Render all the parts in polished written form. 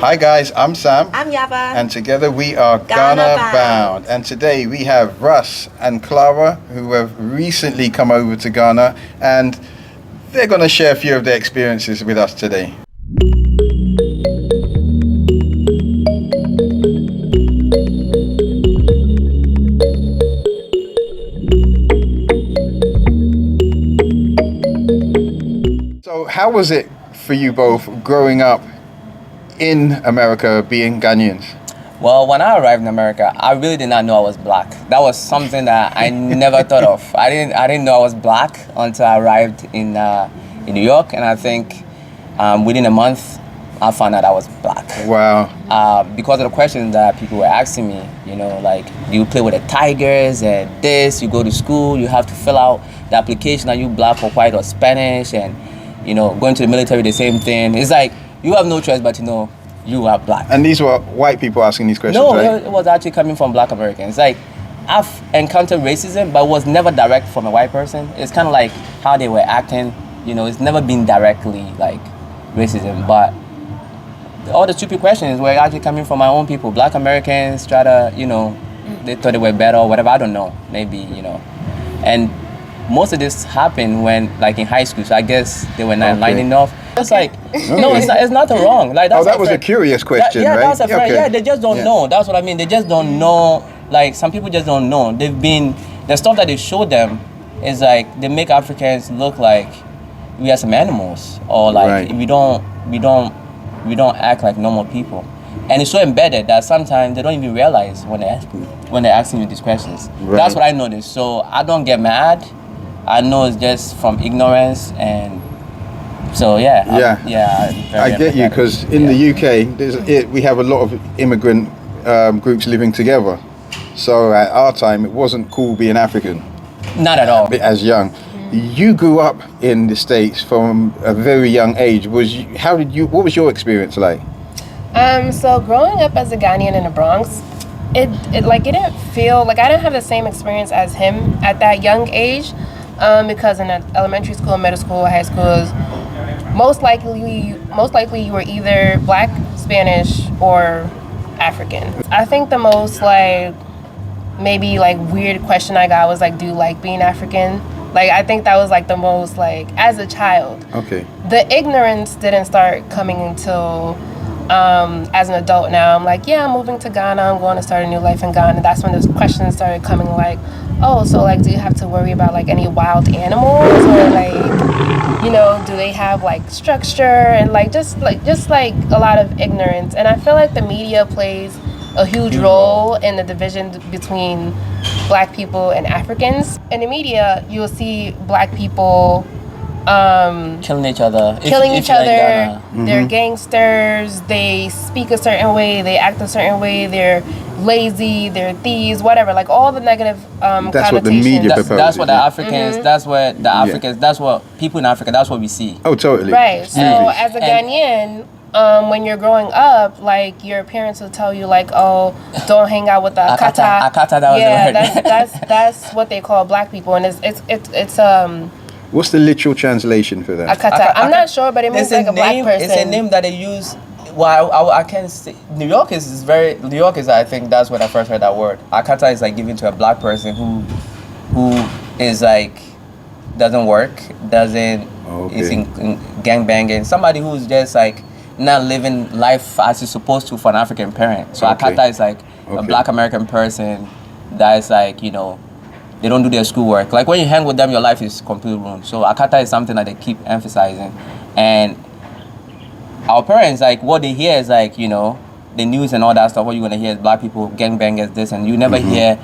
Hi guys, I'm Sam. I'm Yaba. And together we are Ghana Bound. And today we have Russ and Clara, who have recently come over to Ghana, and they're going to share a few of their experiences with us today. So how was it for you both growing up in America being Ghanaians? Well, when I arrived in America, I really did not know I was black. That was something that I never thought of. I didn't know I was black until I arrived in New York, and I think within a month, I found out I was black. Wow. Because of the questions that people were asking me, you know, like, do you play with the Tigers and this? You go to school, you have to fill out the application. Are you black or white or Spanish? And you know, going to the military, the same thing. It's like you have no choice but to know you are black. And these were white people asking these questions, no, right? It was actually coming from black Americans. Like, I've encountered racism, but it was never direct from a white person. It's kind of like how they were acting. You know, it's never been directly like racism, but all the stupid questions were actually coming from my own people. Black Americans try to, you know, they thought they were better or whatever. I don't know. Maybe, you know. And most of this happened when, like, in high school. So I guess they were not lining up. It's like, no, it's nothing wrong. Like, that's that was a curious question, right? That's a friend. Yeah, they just don't know. That's what I mean. They just don't know. Like, some people just don't know. The stuff that they show them is like, they make Africans look like we are some animals, or like we don't act like normal people. And it's so embedded that sometimes they don't even realize when they're asking you these questions. Right. That's what I noticed. So I don't get mad. I know it's just from ignorance, and so I get you, because in the UK we have a lot of immigrant groups living together. So at our time it wasn't cool being African. Not at all. As young. You grew up in the States from a very young age. What was your experience like? So growing up as a Ghanaian in the Bronx, it didn't feel like I didn't have the same experience as him at that young age, because in elementary school, middle school, high schools, most likely you were either black, Spanish, or African. I think the most maybe weird question I got was do you like being African? I think that was the most as a child. Okay. The ignorance didn't start coming until as an adult now. I'm I'm moving to Ghana. I'm going to start a new life in Ghana. That's when the questions started coming do you have to worry about any wild animals, or do they have structure, and just a lot of ignorance. And I feel like the media plays a huge role in the division between black people and Africans. In the media, you'll see black people killing each other. They're gangsters. They speak a certain way. They act a certain way. They're lazy. They're thieves. Whatever. All the negative that's connotations. What the media proposes. That's what the Africans. That's what the Africans. That's what people in Africa. That's what we see. Oh, totally. Right. So as a Ghanaian, when you're growing up, your parents will tell you oh, don't hang out with the akata. Akata, that was the word. that's what they call black people, and it's What's the literal translation for that? Akata. I'm not sure, but it means a black person. It's a name that they use. Well, I can't say. New York is I think that's when I first heard that word. Akata is given to a black person who is doesn't work, is in gang banging. Somebody who's just not living life as you're supposed to for an African parent. So Akata is a black American person that is they don't do their schoolwork. When you hang with them, your life is completely ruined. So akata is something that they keep emphasizing. And our parents, what they hear is the news and all that stuff. What you're gonna hear is black people gangbangers this, and you never hear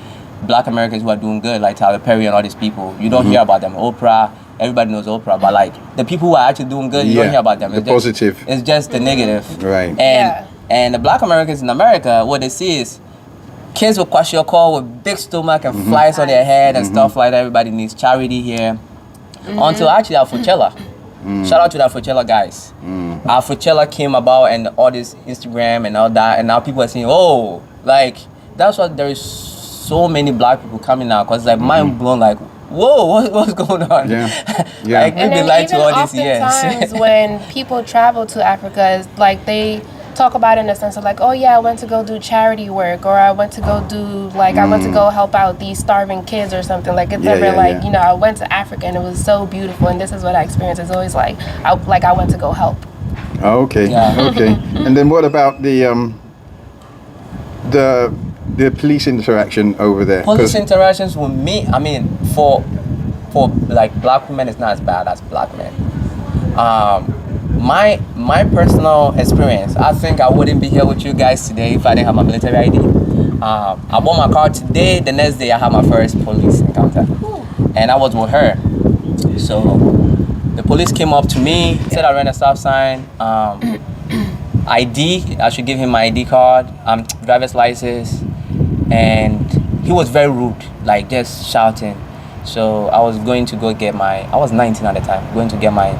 black Americans who are doing good, like Tyler Perry and all these people. You don't hear about them. Oprah, everybody knows Oprah, but the people who are actually doing good, you don't hear about them. It's positive. It's just the negative. Right. And the black Americans in America, what they see is kids will crash your call with big stomach and flies on their head and stuff like that. Everybody needs charity here. Until actually our Coachella. Shout out to the Coachella guys. Our Coachella came about and all this Instagram and all that, and now people are saying, oh, that's what there is so many black people coming now, because mind blown, whoa, what's going on? We've been lied to all these years. Oftentimes when people travel to Africa, it's talk about it in a sense of like, oh yeah, I went to go do charity work, or I went to go do like I went to go help out these starving kids or something. Like it's never like you know, I went to Africa and it was so beautiful, and this is what I experienced. It's always like I went to go help. Oh, okay. Yeah. Okay. And then what about the police interaction over there? Police interactions with me, I mean, for like black women, it's not as bad as black men. My personal experience, I think I wouldn't be here with you guys today if I didn't have my military ID. I bought my car today. The next day, I had my first police encounter, and I was with her. So the police came up to me, said I ran a stop sign. ID, I should give him my ID card, driver's license, and he was very rude, like just shouting. So I was going to go get I was 19 at the time, going to get my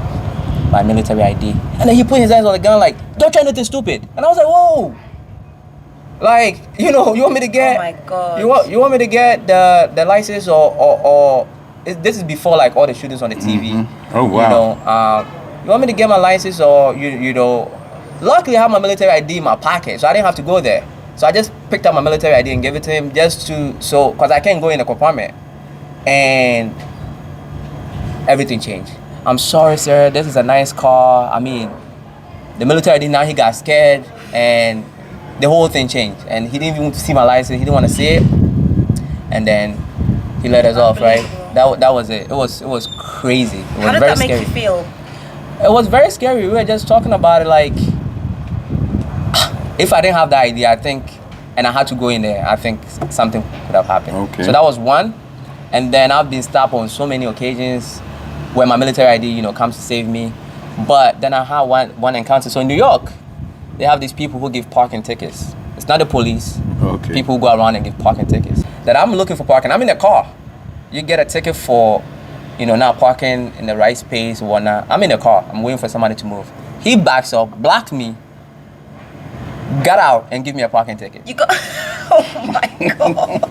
military ID. And then he put his eyes on the gun like, don't try anything stupid. And I was like, whoa. Like, you know, you want me to get, oh my God. You want me to get the license or this is before like all the shootings on the TV. Mm-hmm. Oh, wow. You know, you want me to get my license or, you know, luckily I have my military ID in my pocket, so I didn't have to go there. So I just picked up my military ID and gave it to him because I can't go in the compartment. And everything changed. I'm sorry, sir, this is a nice car. I mean, the military ID, now he got scared and the whole thing changed. And he didn't even want to see my license, he didn't want to see it. And then he let us off, right? That was it. It was crazy. It was How did very that make scary. you feel? It was very scary. We were just talking about it like, if I didn't have the ID, I think, and I had to go in there, I think something could have happened. Okay. So that was one. And then I've been stopped on so many occasions where my military ID, you know, comes to save me. But then I had one encounter. So in New York, they have these people who give parking tickets. It's not the police. Okay. People who go around and give parking tickets. That I'm looking for parking. I'm in a car. You get a ticket for, you know, not parking in the right space or whatnot. I'm in a car. I'm waiting for somebody to move. He backs up, blocked me, got out, and give me a parking ticket. You got. Oh my God.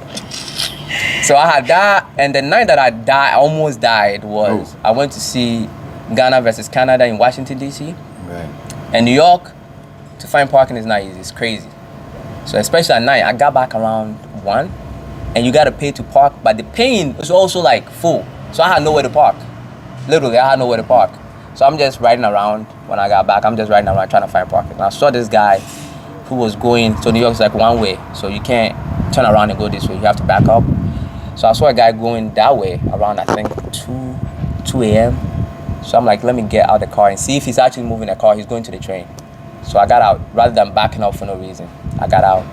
So I had that, and the night that I almost died was I went to see Ghana versus Canada in Washington, D.C. Right. And New York, to find parking is not easy. It's crazy. So especially at night, I got back around 1, and you got to pay to park, but the paying was also like full. So I had nowhere to park. Literally, I had nowhere to park. So I'm just riding around. When I got back, I'm just riding around trying to find parking. And I saw this guy who was going, so New York's like one way, so you can't turn around and go this way. You have to back up. So I saw a guy going that way around, I think, 2 a.m. So I'm like, let me get out the car and see if he's actually moving the car. He's going to the train. So I got out rather than backing up for no reason. I got out.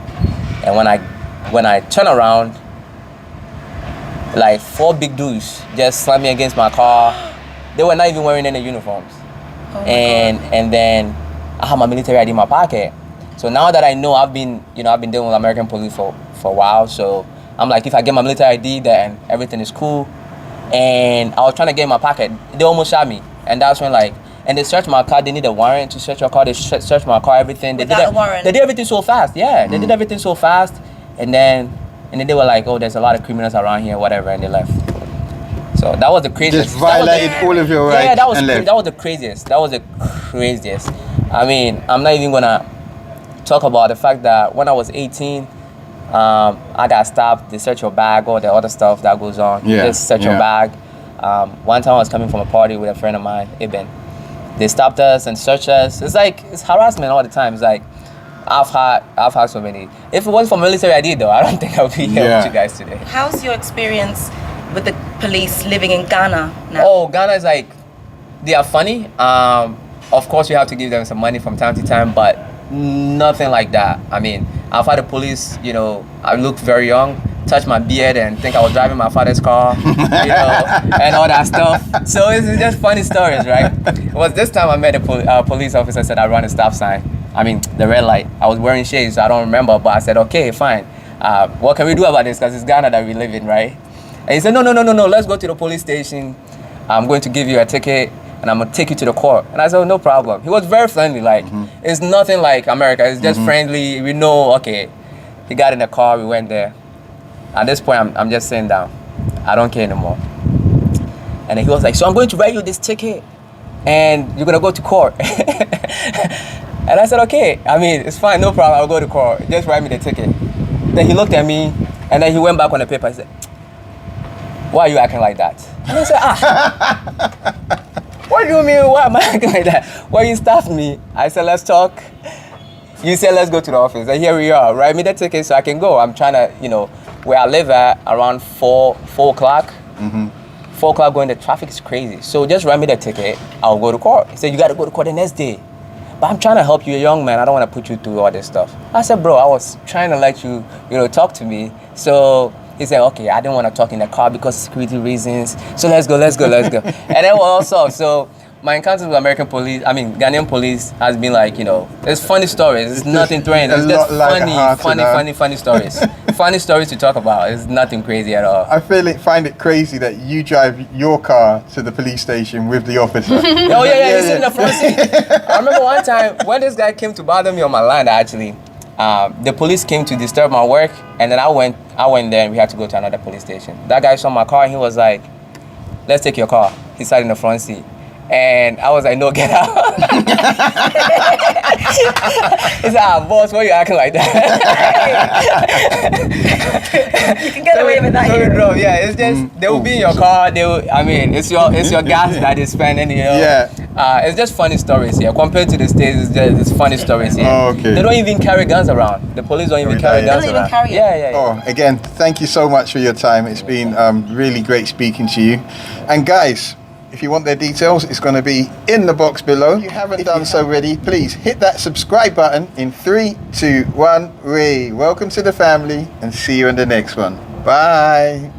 And when I turn around, like 4 big dudes just slammed me against my car. They were not even wearing any uniforms. Oh my And then I have my military ID in my pocket. So now that I know I've been dealing with American police for a while, so I'm like, if I get my military ID, then everything is cool. And I was trying to get in my pocket. They almost shot me. And that's when and they searched my car. They need a warrant to search your car. They searched my car, everything. Without a warrant? They did everything so fast. Yeah, they did everything so fast. And then they were like, oh, there's a lot of criminals around here, whatever, and they left. So that was the craziest. Just violated all of your rights. Yeah, that was and left. that was the craziest. That was the craziest. I mean, I'm not even gonna talk about the fact that when I was 18, I got stopped. They search your bag, all the other stuff that goes on. Yeah, Just search your bag. One time I was coming from a party with a friend of mine, Ibn. They stopped us and searched us. It's harassment all the time. It's like I've had so many. If it wasn't for military ID though, I don't think I would be here with you guys today. How's your experience with the police living in Ghana now? Oh, Ghana is like, they are funny. Of course, you have to give them some money from time to time, but nothing like that. I mean, I've had the police, you know, I looked very young, touch my beard and think I was driving my father's car, you know, and all that stuff. So it's just funny stories, right? It was this time I met a police officer, said I run a stop sign. I mean, the red light. I was wearing shades, so I don't remember, but I said, okay, fine. What can we do about this? Because it's Ghana that we live in, right? And he said, no, let's go to the police station. I'm going to give you a ticket and I'm going to take you to the court. And I said, oh, no problem. He was very friendly. Like, it's nothing like America. It's just friendly. We know, okay. He got in the car. We went there. At this point, I'm just sitting down. I don't care anymore. And then he was like, so I'm going to write you this ticket and you're going to go to court. And I said, okay, I mean, it's fine, no problem, I'll go to court. Just write me the ticket. Then he looked at me, and then he went back on the paper and said, why are you acting like that? And I said, what do you mean, why am I acting like that? Well, you stopped me. I said, let's talk. You said, let's go to the office. And here we are. Write me the ticket so I can go. I'm trying to, where I live at around 4 o'clock. 4 o'clock going, the traffic is crazy. So just write me the ticket. I'll go to court. He said, you got to go to court the next day. But I'm trying to help you, a young man. I don't want to put you through all this stuff. I said, bro, I was trying to let you, talk to me. So he said, okay, I didn't want to talk in the car because security reasons. So let's go. And then we're all solved. So my encounter with Ghanaian police has been like, it's funny stories. It's nothing threatening. It's just funny stories. Funny stories to talk about. It's nothing crazy at all. I find it crazy that you drive your car to the police station with the officer. Oh yeah, he's in the front seat. I remember one time when this guy came to bother me on my line, actually. The police came to disturb my work, and then I went there and we had to go to another police station. That guy saw my car and he was like, let's take your car. He sat in the front seat. And I was like, no, get out. He said, boss, why are you acting like that? You can get away with that here. Yeah, it's just, they will be in your car. It's your gas that is spending, Yeah. It's just funny stories here. Compared to the States, it's funny stories here. Oh, okay. They don't even carry guns around. The police don't even carry guns around. Yeah. Oh, again, thank you so much for your time. It's been really great speaking to you. And guys, if you want their details, it's going to be in the box below. If you haven't done so already, please hit that subscribe button in 3, 2, 1. Welcome to the family, and see you in the next one. Bye.